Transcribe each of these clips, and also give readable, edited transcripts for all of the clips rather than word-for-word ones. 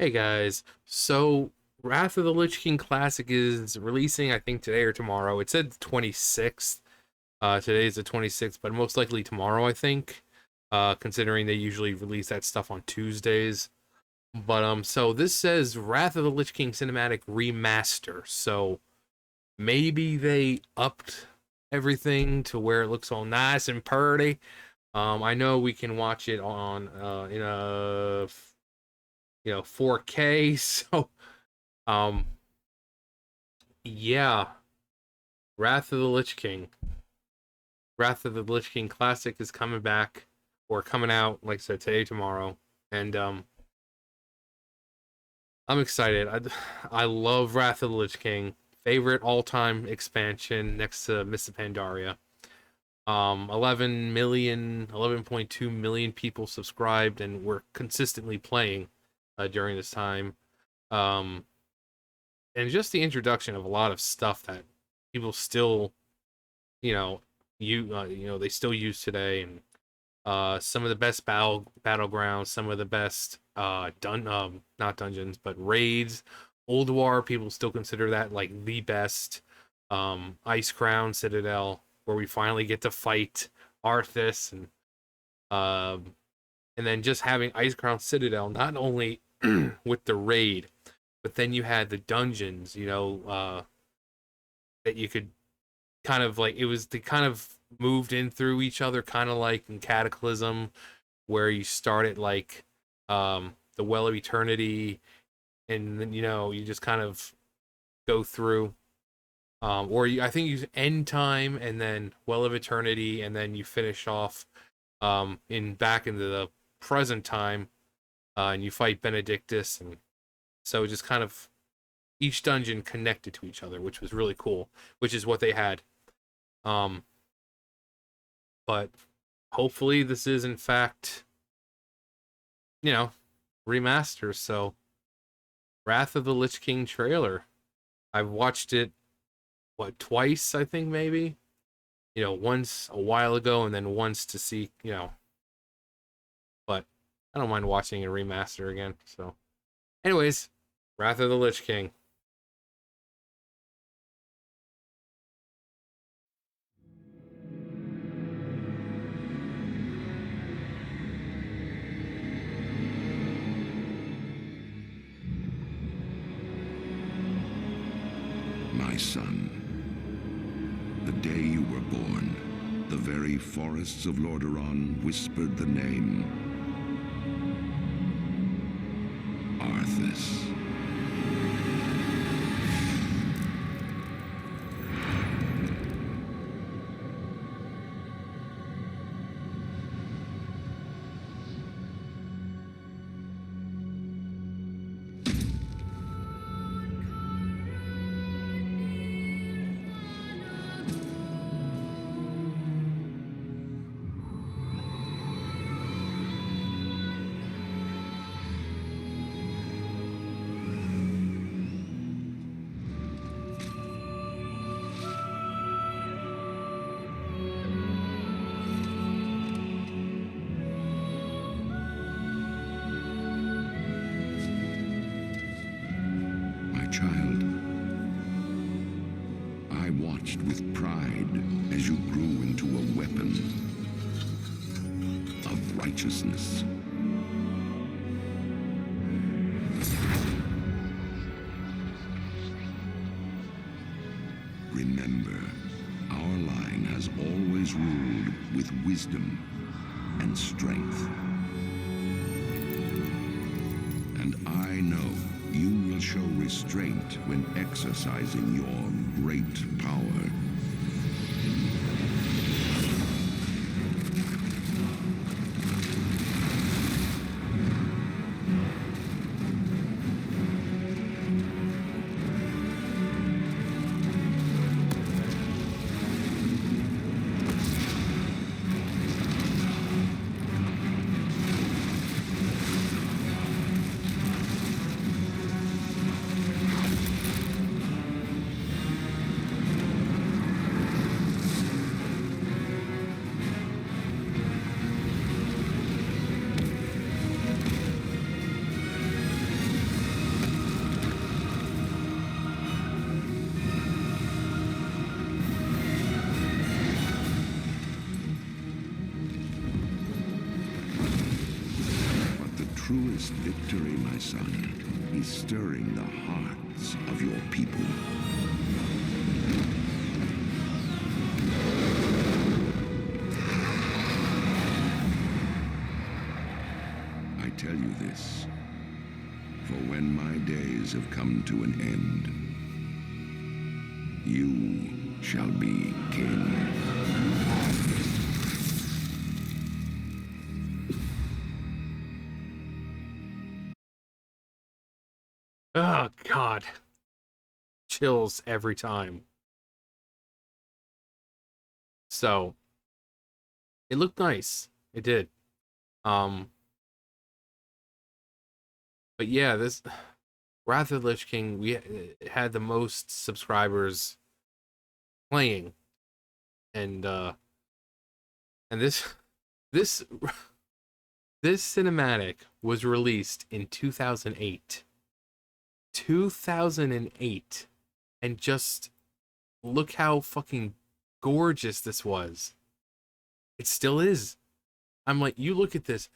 Hey guys, so Wrath of the Lich King Classic is releasing, I think today or tomorrow. It said 26th. Today is the 26th, but most likely tomorrow, I think. Considering they usually release that stuff on Tuesdays. But so this says Wrath of the Lich King Cinematic Remaster. So maybe they upped everything to where it looks all nice and pretty. I know we can watch it on in a 4K. So um yeah, Wrath of the Lich King. Wrath of the Lich King Classic is coming back or coming out, like I said, today, tomorrow. And I'm excited. I love Wrath of the Lich King. Favorite all-time expansion next to Mists of Pandaria. 11.2 million people subscribed and were consistently playing during this time. Um, and just the introduction of a lot of stuff that people still, you know, they still use today, and some of the best battlegrounds, some of the best not dungeons but raids. Old War, people still consider that like the best. Ice Crown Citadel, where we finally get to fight Arthas, and then just having Ice Crown Citadel not only with the raid, but then you had the dungeons, that you could kind of like, it was, they kind of moved in through each other, kind of like in Cataclysm, where you started like the Well of Eternity, and then you just kind of go through, I think you End Time and then Well of Eternity, and then you finish off in back into the present time, and you fight Benedictus, and so just kind of each dungeon connected to each other, which was really cool, which is what they had. But hopefully this is in fact, remaster. So Wrath of the Lich King trailer. I've watched it twice, I think, maybe. Once a while ago and then once to see, but I don't mind watching a remaster again. So anyways, Wrath of the Lich King. My son, the day you were born, the very forests of Lordaeron whispered the name Arthas. Child, I watched with pride as you grew into a weapon of righteousness. Remember, our line has always ruled with wisdom and strength. And I know you will show restraint when exercising your great power. truest victory, my son, is stirring the hearts of your people. I tell you this, for when my days have come to an end, you shall be king. Oh God, chills every time. So it looked nice. It did. Um, but yeah, this Wrath of the Lich King, we had the most subscribers playing, and this this this cinematic was released in 2008. 2008, and just look how fucking gorgeous this was. It still is. I'm like, you look at this.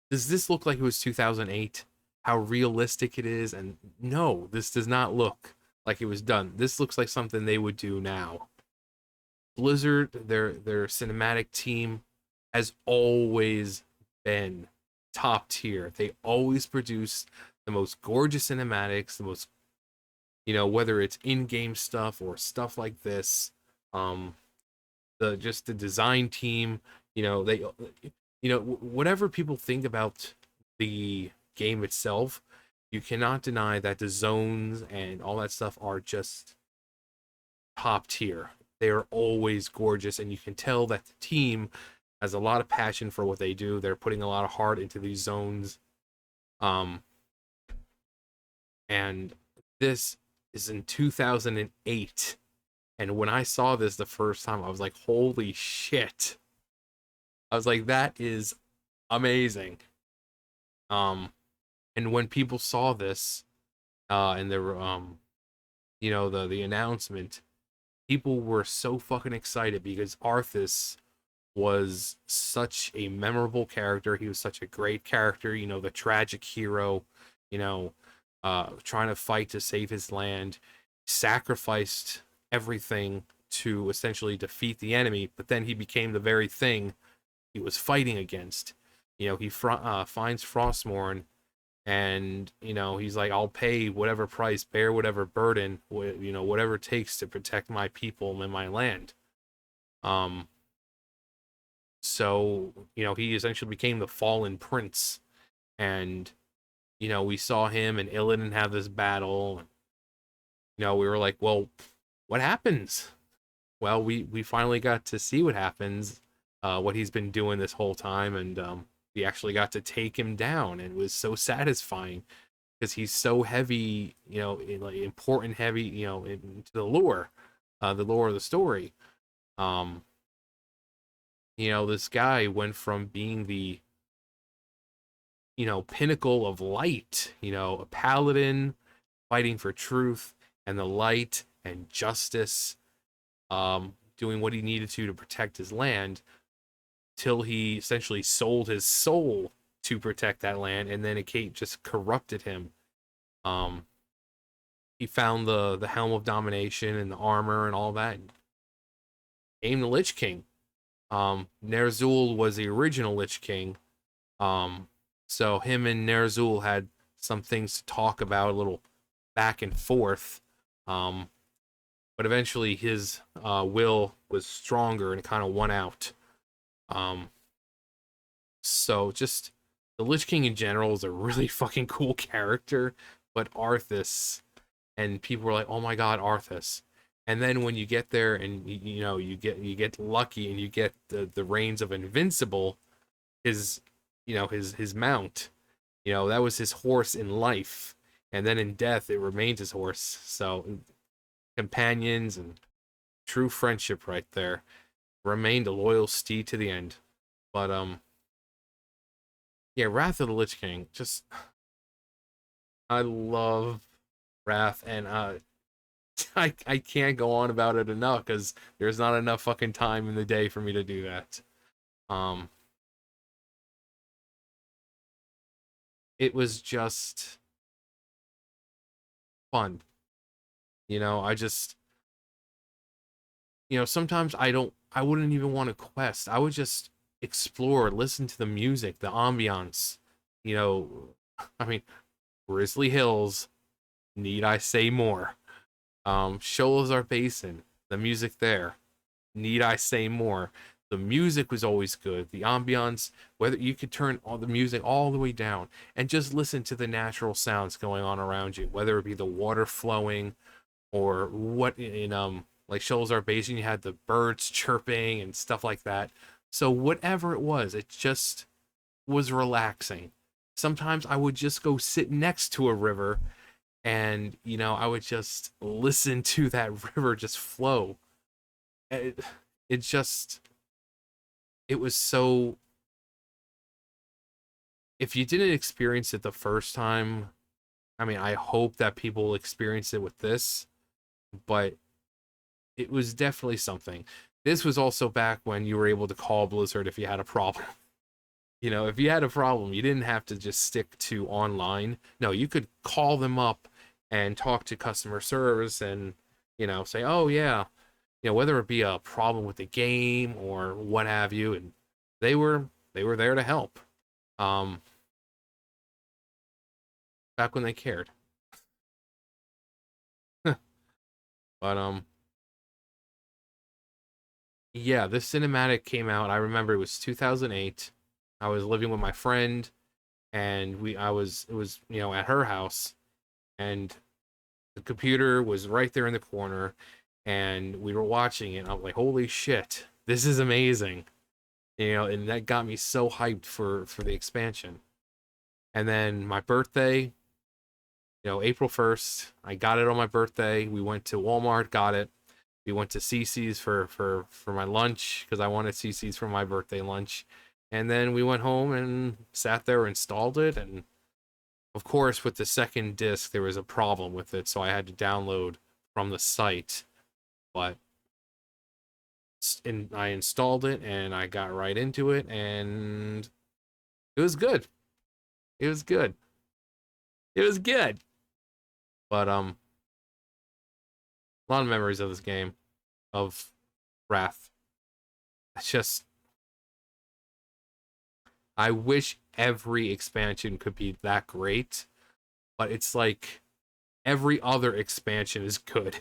Does this look like it was 2008? How realistic it is? And no, this does not look like it was done. This looks like something they would do now. Blizzard, their cinematic team, has always been top tier. They always produce the most gorgeous cinematics, the most, whether it's in-game stuff or stuff like this. The design team, they, whatever people think about the game itself, you cannot deny that the zones and all that stuff are just top tier. They are always gorgeous, and you can tell that the team has a lot of passion for what they do. They're putting a lot of heart into these zones. And this is in 2008. And when I saw this the first time, I was like, holy shit. I was like, that is amazing. And when people saw this, and there were, the announcement, people were so fucking excited because Arthas was such a memorable character. He was such a great character, the tragic hero, trying to fight to save his land, sacrificed everything to essentially defeat the enemy, but then he became the very thing he was fighting against. He finds Frostmourne, and he's like, I'll pay whatever price, bear whatever burden, whatever it takes to protect my people and my land. So he essentially became the fallen prince, and we saw him and Illidan have this battle. We were like, well, what happens? Well, we finally got to see what happens, what he's been doing this whole time, and we actually got to take him down, and it was so satisfying because he's so heavy, important, heavy, into the lore of the story. This guy went from being the pinnacle of light, a paladin fighting for truth and the light and justice, doing what he needed to protect his land, till he essentially sold his soul to protect that land, and then it just corrupted him. He found the helm of domination and the armor and all that, and became the Lich King. Ner'zhul was the original Lich King. So him and Ner'zhul had some things to talk about, a little back and forth. But eventually his will was stronger and kind of won out. So just the Lich King in general is a really fucking cool character, but Arthas, and people were like, "Oh my God, Arthas!" And then when you get there and you get lucky and you get the reins of Invincible, his his mount, that was his horse in life, and then in death it remains his horse. So companions and true friendship right there. Remained a loyal steed to the end. But yeah, Wrath of the Lich King, just I love Wrath, and I can't go on about it enough because there's not enough fucking time in the day for me to do that. Um it was just fun. I just, sometimes I wouldn't even want to quest. I would just explore, listen to the music, the ambiance. You know, I mean, Grizzly Hills, need I say more? Sholazar Basin, the music there, need I say more? The music was always good. The ambiance, whether you could turn all the music all the way down and just listen to the natural sounds going on around you, whether it be the water flowing or what in like Sholazar Basin, you had the birds chirping and stuff like that. So whatever it was, it just was relaxing. Sometimes I would just go sit next to a river and I would just listen to that river just flow. It just it was so, if you didn't experience it the first time, I mean, I hope that people experience it with this, but it was definitely something. This was also back when you were able to call Blizzard if you had a problem. If you had a problem, you didn't have to just stick to online. No, you could call them up and talk to customer service and, say, oh, yeah, whether it be a problem with the game or what have you. And they were there to help. Um, Back when they cared. But, yeah, this cinematic came out. I remember it was 2008. I was living with my friend and it was, at her house, and the computer was right there in the corner, and we were watching it. And I was like, "Holy shit, this is amazing!" And that got me so hyped for the expansion. And then my birthday, April 1st, I got it on my birthday. We went to Walmart, got it. We went to CC's for my lunch because I wanted CC's for my birthday lunch. And then we went home and sat there, installed it, and of course, with the second disc, there was a problem with it, so I had to download from the site. But I installed it and I got right into it, and it was good. It was good. It was good. But a lot of memories of this game, of Wrath. It's just, I wish every expansion could be that great, but it's like every other expansion is good.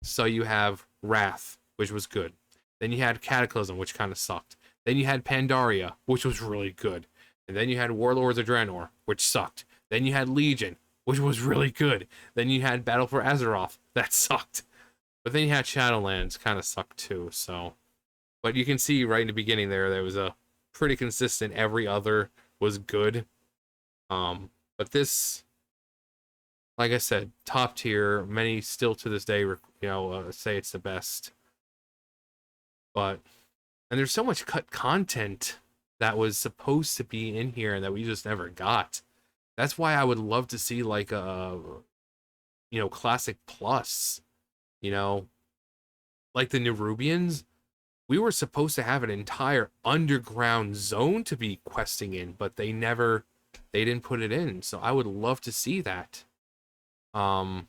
So you have Wrath, which was good. Then you had Cataclysm, which kind of sucked. Then you had Pandaria, which was really good. And then you had Warlords of Draenor, which sucked. Then you had Legion, which was really good. Then you had Battle for Azeroth, that sucked. But then you had Shadowlands, kind of sucked too. So, but you can see right in the beginning there was a pretty consistent. Every other was good. But this, like I said, top tier. Many still to this day, say it's the best. But and there's so much cut content that was supposed to be in here and that we just never got. That's why I would love to see like a Classic Plus, you know, like the Nerubians. We were supposed to have an entire underground zone to be questing in, but they didn't put it in. So I would love to see that. But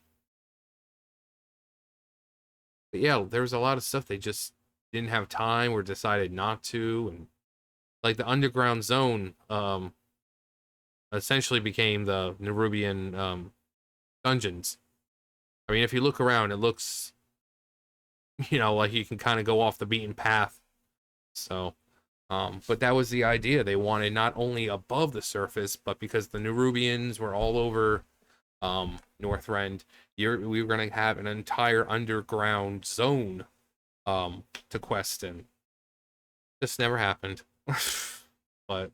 yeah, there was a lot of stuff they just didn't have time or decided not to, and like the underground zone essentially became the Nerubian dungeons. I mean, if you look around, it looks like you can kind of go off the beaten path. So but that was the idea. They wanted not only above the surface, but because the Nerubians were all over Northrend, we were going to have an entire underground zone to quest in. This never happened. But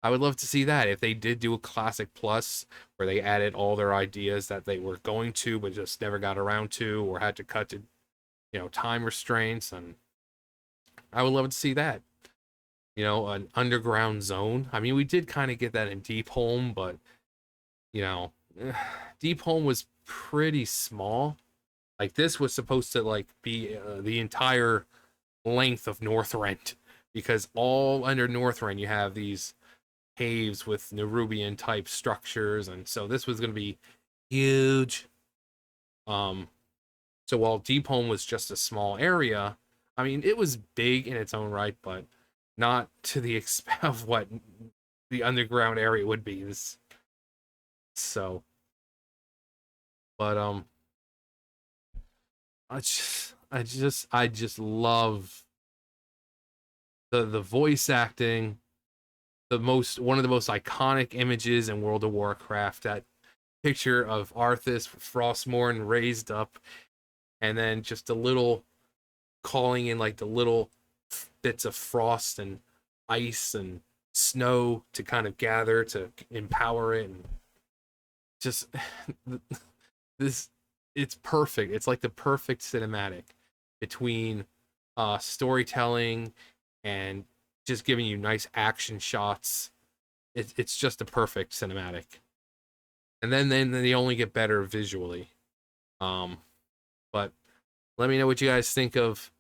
I would love to see that if they did do a Classic Plus where they added all their ideas that they were going to but just never got around to or had to cut to time restraints, and I would love to see that. An underground zone. I mean, we did kind of get that in Deep Home, but Deep Home was pretty small. Like this was supposed to like be the entire length of Northrend, because all under Northrend you have these caves with Nerubian type structures, and so this was going to be huge. Um, so while Deep Home was just a small area, I mean, it was big in its own right, but not to the extent of what the underground area would be. So, but I just love the voice acting. One of the most iconic images in World of Warcraft. That picture of Arthas Frostmourne raised up, and then just a little calling in like the little bits of frost and ice and snow to kind of gather to empower it, and just this it's perfect. It's like the perfect cinematic between storytelling and just giving you nice action shots. It's just a perfect cinematic, and then they only get better visually. um but let me know what you guys think of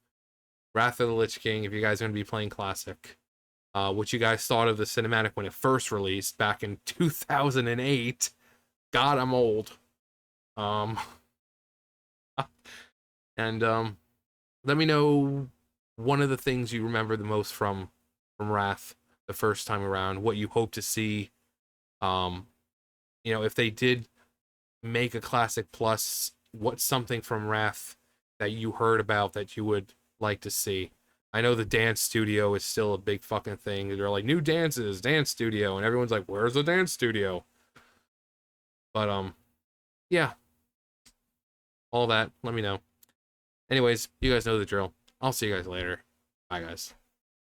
Wrath of the Lich King if you guys are going to be playing Classic. What you guys thought of the cinematic when it first released back in 2008. God, I'm old. Um, and let me know one of the things you remember the most from Wrath the first time around. What you hope to see. Um, if they did make a Classic Plus, what's something from Wrath that you heard about that you would like to see? I know the dance studio is still a big fucking thing. They're like, new dances, dance studio, and everyone's like, where's the dance studio? But yeah, all that. Let me know. Anyways, you guys know the drill. I'll see you guys later. Bye, guys.